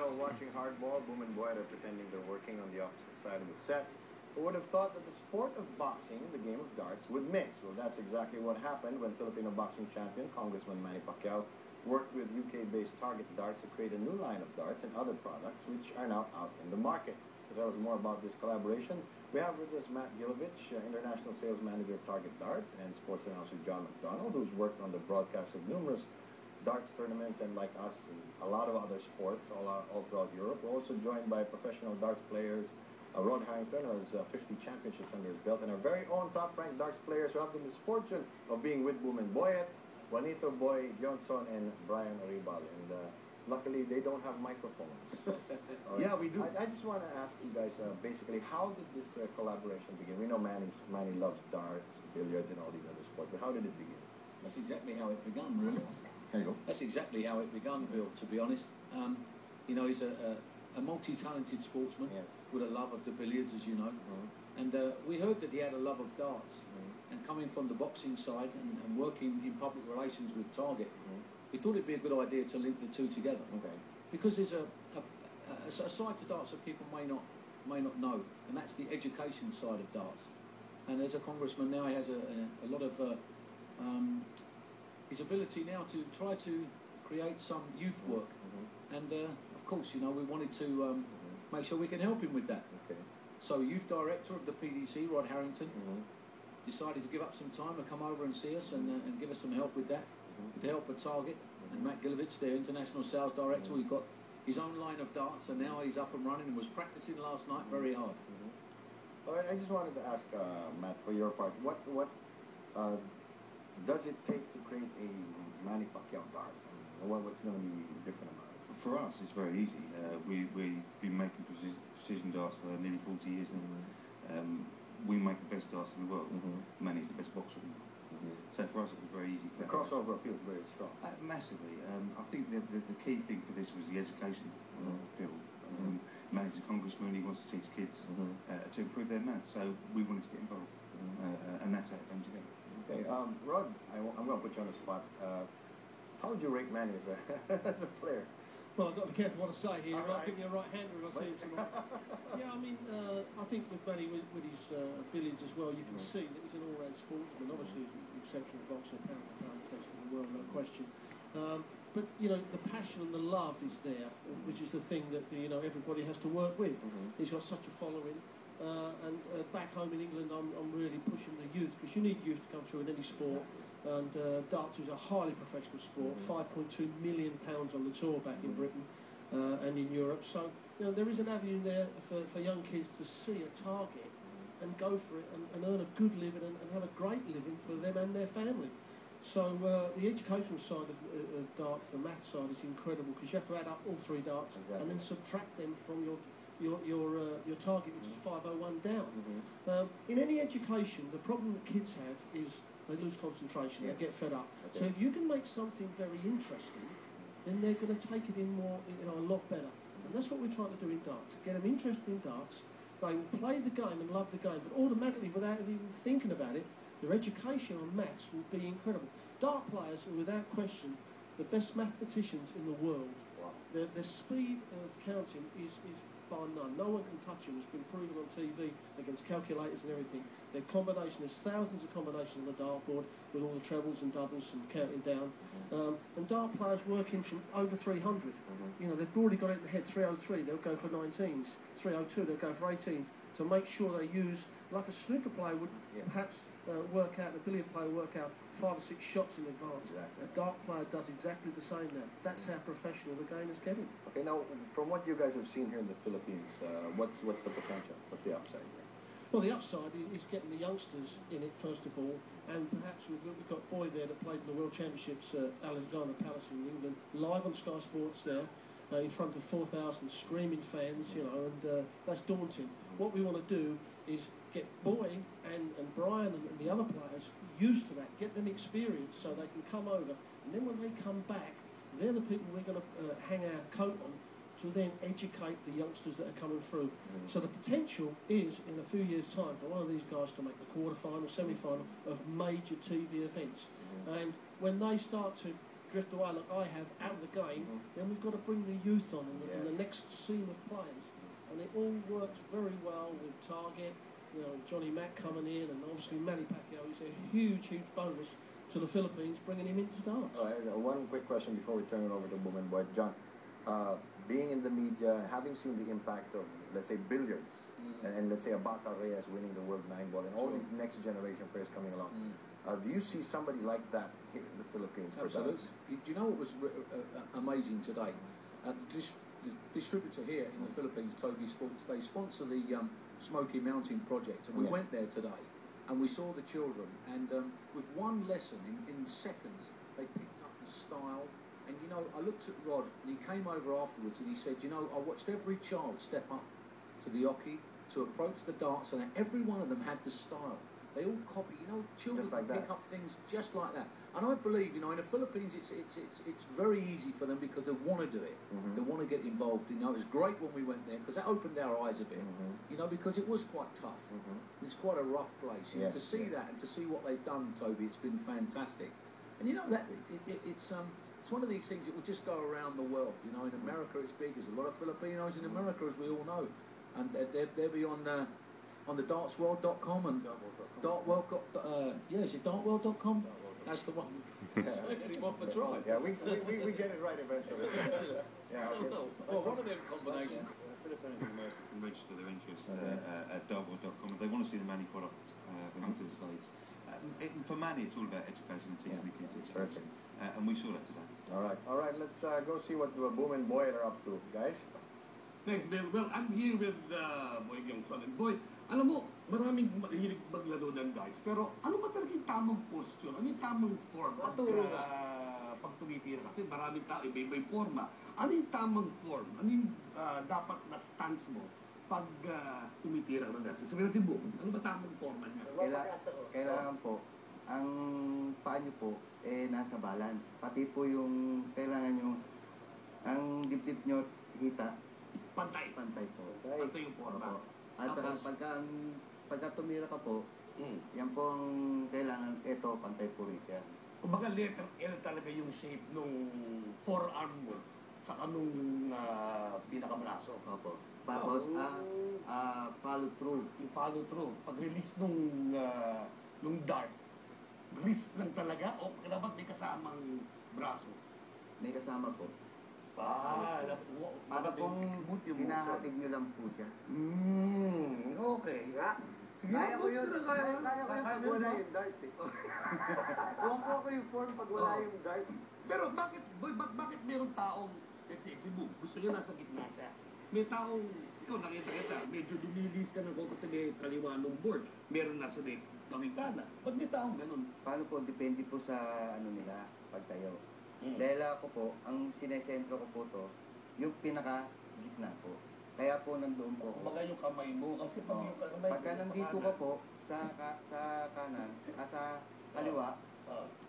know, watching Hardball, Boom and Boyd are pretending they're working on the opposite side of the set. Who would have thought that the sport of boxing and the game of darts would mix? Well, that's exactly what happened when Filipino boxing champion Congressman Manny Pacquiao worked with UK-based Target Darts to create a new line of darts and other products which are now out in the market. To tell us more about this collaboration, we have with us Gilewicz, International Sales Manager at Target Darts, and sports announcer John McDonald, who's worked on the broadcast of numerous darts tournaments and, like us, a lot of other sports all throughout Europe. We're also joined by professional darts players, Harrington, who has 50 championships under his belt, and our very own top-ranked darts players who have the misfortune of being with Boom and Boyd, Juanito Boy Johnson and Brian Aribal. And luckily, they don't have microphones. Right. Yeah, we do. I just want to ask you guys, basically, how did this collaboration begin? We know Manny loves darts, billiards, and all these other sports, but how did it begin? That's exactly how it began, really. There you go. That's exactly how it began, Bill, to be honest. You know, he's a multi-talented sportsman, yes, with a love of the billiards, as you know. And we heard that he had a love of darts. And coming from the boxing side and working in public relations with Target, we thought it'd be a good idea to link the two together. Okay. Because there's a side to darts that people may not know, and that's the education side of darts. And as a congressman now, he has a lot of his ability now to try to create some youth work. And of course, you know, we wanted to make sure we can help him with that. Okay. So, youth director of the PDC, Harrington, decided to give up some time to come over and see us and give us some help with that, with the help of Target. And Gilewicz, their international sales director, he got his own line of darts, and now he's up and running and was practicing last night very hard. I just wanted to ask Matt, for your part, what does it take to create a Manny Pacquiao dart? What's going to be different about it? For us, it's very easy. We've been making precision darts for nearly 40 years now. We make the best darts in the world. Manny's the best boxer in the world. So for us, it was very easy. The crossover appeal is very strong. Massively. I think the key thing for this was the education bill. Manny's a congressman, he wants to teach kids to improve their maths, so we wanted to get involved. And that's how it came together. Okay, Rod, I'm going to put you on the spot. How would you rate Manny as a player? Well, I've got to be careful what I say here. I'll give you a right-hander if I see him tonight. Yeah, I mean, I think with Manny, with his billiards as well, you can see that he's an all-round sportsman. Obviously, he's an exceptional boxer, pound for pound, the best in the world, no question. But, you know, the passion and the love is there, which is the thing that, you know, everybody has to work with. He's got such a following. And back home in England, I'm really pushing the youth, because you need youth to come through in any sport. And darts is a highly professional sport, £5.2 million on the tour back in Britain and in Europe. So, you know, there is an avenue there for young kids to see a target and go for it and earn a good living and have a great living for them and their family. So the educational side of darts, the math side, is incredible, because you have to add up all three darts and then subtract them from your target, which is 501 down. In any education, the problem that kids have is they lose concentration, they get fed up. So if you can make something very interesting, then they're going to take it in more, you know, a lot better. And that's what we're trying to do in darts. Get them interested in darts. They will play the game and love the game, but automatically, without even thinking about it, their education on maths will be incredible. Dart players are, without question, the best mathematicians in the world. Their speed of counting is bar none. No one can touch them. It's been proven on TV against calculators and everything. Their combination, there's thousands of combinations on the dartboard with all the trebles and doubles and counting down. And dart players working from over 300. You know, they've already got it in the head, 303, they'll go for 19s. 302, they'll go for 18s, to make sure they use, like a snooker player would perhaps work out, a billiard player work out 5 or 6 shots in advance. A dart player does exactly the same now. That's how professional the game is getting. Okay, now, from what you guys have seen here in the Philippines, what's the potential? What's the upside here? Well, the upside is getting the youngsters in it, first of all, and perhaps we've got Boy there that played in the World Championships at Alexandra Palace in England, live on Sky Sports there, in front of 4,000 screaming fans, you know, and that's daunting. What we want to do is get Boy and Brian and the other players used to that, get them experience so they can come over, and then when they come back, they're the people we're going to hang our coat on to then educate the youngsters that are coming through. So the potential is, in a few years' time, for one of these guys to make the quarter-final, semi-final of major TV events. And when they start to drift away like I have out of the game, then we've got to bring the youth on and the next seam of players. And it all works very well with Target, you know, Johnny Mack coming in, and obviously Manny Pacquiao is a huge, huge bonus to the Philippines, bringing him into darts. One quick question before we turn it over to Bowman Boyd. John, being in the media, having seen the impact of, let's say, billiards, and let's say Abata Reyes winning the World 9-ball, and all these next generation players coming along, do you see somebody like that here in the Philippines? Absolutely. Do you know what was amazing today? The distributor here in the Philippines, Toby Sports, they sponsor the Smoky Mountain project, and we went there today, and we saw the children, and with one lesson, in seconds, they picked up the style. And, you know, I looked at Rod, and he came over afterwards, and he said, you know, I watched every child step up to the hockey, to approach the darts, and every one of them had the style. They all copy, you know, children like pick up things just like that. And I believe, you know, in the Philippines, it's very easy for them because they want to do it. They want to get involved. You know, it was great when we went there because that opened our eyes a bit. You know, because it was quite tough. It's quite a rough place. You know, to see that and to see what they've done, Toby, it's been fantastic. And you know that it's one of these things that will just go around the world. You know, in America it's big. There's a lot of Filipinos in America, as we all know, and they'll be on the dartsworld.com and dartworld. Is it dartworld.com? That's the one. Anyone for try? Yeah, we get it right eventually. Well, one of them combinations. Philippines and America can register their interest at dartworld.com. If they want to see the Manny product come to the States. For Manny, it's all about education and teaching the kids. Perfect. And we saw that today. All right. Let's go see what Boom and Boyd are up to, guys. Thanks, Bill. Well, I'm here with Boy Gangson. And Boy, alam mo, maraming mahilig maglaro ng darts. Pero ano ba talaga yung tamang posture? Ano yung tamang form? Pag tumitira? Kasi maraming tao, iba-iba'y forma. Ano yung tamang form? Ano yung dapat na stance mo pag tumitira ng darts? Sabi natin, Boom, ano ba tamang forma niya? Kailangan po, ang paa nyo po, nasa balance. Pati po yung kailangan nyo, ang dibdib nyo, hita. Pantay. Pantay po. Pantay yung forma. At pagka tumira ka po, yan po ang kailangan, eto, pantay po rin yan. Kumbaga letter L talaga yung shape nung forearm mo, saka nung pinakabraso. Opo. Tapos, follow through. Yung follow through. Pag-release nung dart, wrist lang talaga o dapat may kasamang braso? May kasama po. Para pong hinahatig nyo lang po siya. Okay. Kaya ko yun. Kaya ko yun pag wala yung dart eh. Huwag po ako yung form pag wala yung dart. Pero bakit merong taong, let's say, si Boom, gusto niya nasa gitna siya. May taong, ikaw nakita kita, medyo dumilis ka ng konti sa may kaliwa ng board. Meron nasa may pangitana. Ba't may taong ganun? Paano po? Depende po sa ano nila, pagtayo. Dahil ako po, ang sinesentro ko po to, yung pinaka-gitna po. Kaya po nandoon po ako. Kumbaga yung kamay mo, kasi pag yung kamay mo, pagka nandito ka po, sa kanan, sa kaliwa,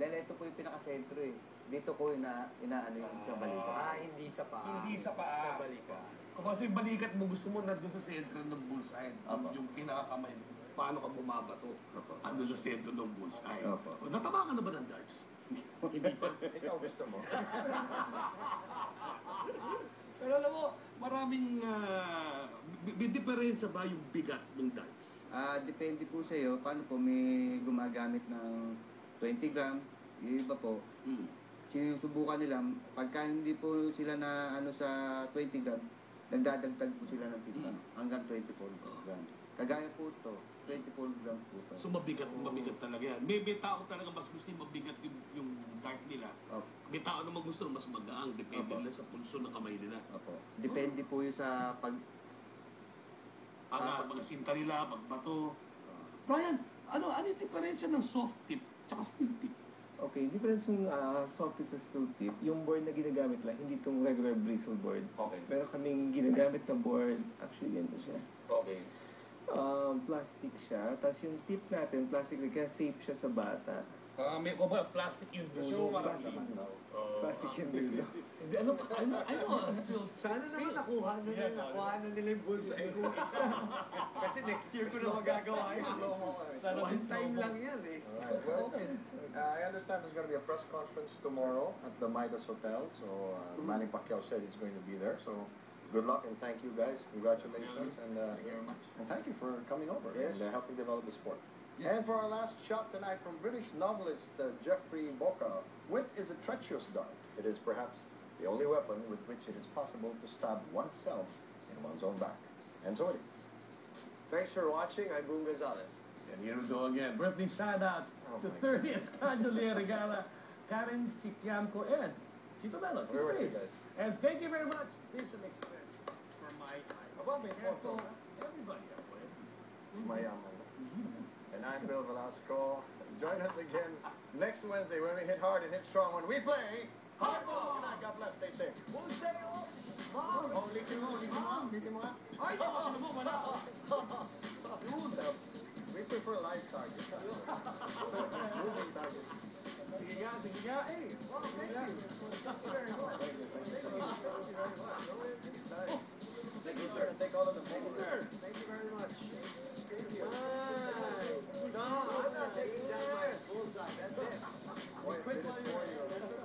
dahil ito po yung pinaka-sentro eh. Dito ko inaano yung sa balikat. Hindi sa paa. Hindi sa paa. Sa balikat. Kung kasi yung balikat mo, gusto mo nandun sa sentro ng bullseye. Yung pinaka-kamay mo. Paano ka bumabato? Andun sa sentro ng bullseye. Natama ka na ba ng darts? Hindi pa. Ikaw gusto mo. Pero alam mo, maraming may diferensya ba yung bigat ng darts? Depende po sa iyo. Paano po may gumagamit ng 20 gram, yung iba po. Sinusubukan nila, pagka hindi po sila na ano sa 20 gram, nagdadagdag po sila ng pipa hanggang 24 gram. Kagaya po ito, 24 gram po ito. So mabigat talaga yan. May tao talaga mas gusto yung mabigat yung dart nila. May tao naman gusto mas magaang. Depende nila sa pulso ng kamay nila. Depende po yung sa mga sinta nila, pagbato. Brian, ano yung diferensya ng soft tip tsaka steel tip? Okay, difference ng soft tip sa steel tip, yung board na ginagamit lang, hindi itong regular bristle board. Okay. Meron kaming ginagamit na board, actually ganito siya. Okay. Plastic siya, tapos yung tip natin, plastic, kaya safe siya sa bata. May plastic yung Gusto dulo. mo maramdaman daw. Plastic yung dulo. Hindi, still. Sana naman nakuha na nila yung bullseye kung isa. Kasi next year ko na magagawa yun. Slow mo. One time lang yan eh. Alright, well, I understand there's going to be a press conference tomorrow at the Midas Hotel. So Manny Pacquiao said he's going to be there. So good luck and thank you guys. Congratulations and Thank you very much. and thank you for coming over Yes. and helping develop the sport. Yes. And for our last shot tonight from British novelist Geoffrey Boca, wit is a treacherous dart. It is perhaps the only weapon with which it is possible to stab oneself in one's own back. And so it is. Thanks for watching. I'm Boom Gonzalez. And here we go again. Birthday shoutouts Oh to my 30th Candolia Regala, Karen Chiquianco, and Chito Bello, Chito Where were you Babes. guys? And thank you very much, Vision Express, for my time. About may sponsor. Everybody, Mayaman. And I'm Bill Velasco. Join us again next Wednesday when we hit hard and hit strong when we play Hardball. Good night. God bless. Stay safe. Oh, litin mo. Ay, we prefer live targets. Moving targets. Sige nga, eh. Thank you very much. Thank you, sir. Take all of them. Thank you, sir. Thank you very much. No, I'm not taking down my bullseye. That's it. Wait, it is for you.